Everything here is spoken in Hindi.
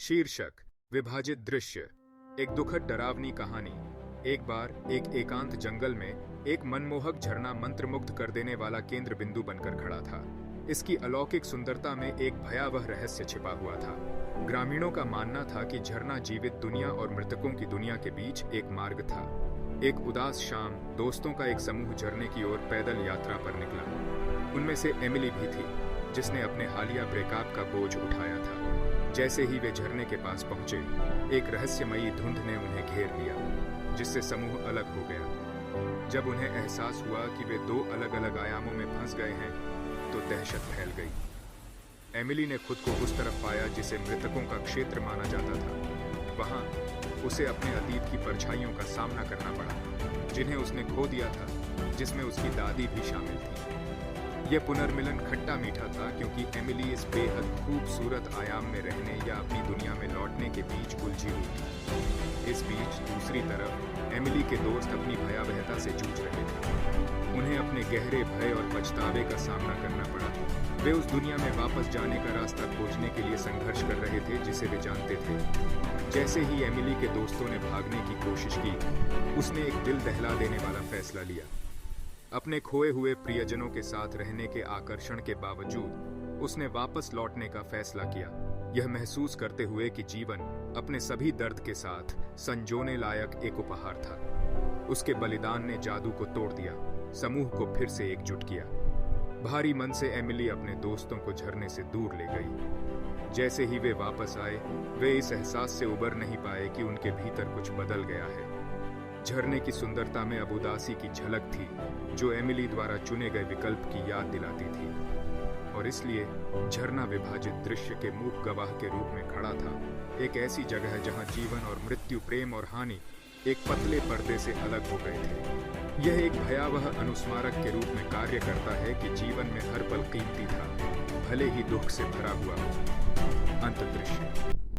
शीर्षक विभाजित दृश्य। एक दुखद डरावनी कहानी। एक बार एक एकांत जंगल में एक मनमोहक झरना मंत्रमुग्ध कर देने वाला केंद्र बिंदु बनकर खड़ा था। इसकी अलौकिक सुंदरता में एक भयावह रहस्य छिपा हुआ था। ग्रामीणों का मानना था कि झरना जीवित दुनिया और मृतकों की दुनिया के बीच एक मार्ग था। एक उदास शाम दोस्तों का एक समूह झरने की ओर पैदल यात्रा पर निकला। उनमें से एमिली भी थी, जिसने अपने हालिया ब्रेकअप का बोझ उठाया था। जैसे ही वे झरने के पास पहुंचे, एक रहस्यमयी धुंध ने उन्हें घेर लिया, जिससे समूह अलग हो गया। जब उन्हें एहसास हुआ कि वे दो अलग अलग आयामों में फंस गए हैं, तो दहशत फैल गई। एमिली ने खुद को उस तरफ पाया जिसे मृतकों का क्षेत्र माना जाता था। वहां उसे अपने अतीत की परछाइयों का सामना करना पड़ा, जिन्हें उसने खो दिया था, जिसमें उसकी दादी भी शामिल थी। यह पुनर्मिलन खट्टा मीठा था, क्योंकि एमिली इस बेहद खूबसूरत आयाम में रहने या अपनी दुनिया में लौटने के बीच उलझी हुई थी। इस बीच दूसरी तरफ एमिली के दोस्त अपनी भयावहता से जूझ रहे थे। उन्हें अपने गहरे भय और पछतावे का सामना करना पड़ा। वे उस दुनिया में वापस जाने का रास्ता खोजने के लिए संघर्ष कर रहे थे, जिसे वे जानते थे। जैसे ही एमिली के दोस्तों ने भागने की कोशिश की, उसने एक दिल दहला देने वाला फैसला लिया। अपने खोए हुए प्रियजनों के साथ रहने के आकर्षण के बावजूद उसने वापस लौटने का फैसला किया, यह महसूस करते हुए कि जीवन अपने सभी दर्द के साथ संजोने लायक एक उपहार था। उसके बलिदान ने जादू को तोड़ दिया, समूह को फिर से एकजुट किया। भारी मन से एमिली अपने दोस्तों को झरने से दूर ले गई। जैसे ही वे वापस आए, वे इस एहसास से उबर नहीं पाए कि उनके भीतर कुछ बदल गया है। झरने की सुंदरता में अब उदासी की झलक थी, जो एमिली द्वारा चुने गए विकल्प की याद दिलाती थी। और इसलिए झरना विभाजित दृश्य के मूक गवाह के रूप में खड़ा था। एक ऐसी जगह जहां जीवन और मृत्यु, प्रेम और हानि एक पतले पर्दे से अलग हो गए थे। यह एक भयावह अनुस्मारक के रूप में कार्य करता है कि जीवन में हर पल कीमती था, भले ही दुख से भरा हुआ हो। अंतर्दृश्य।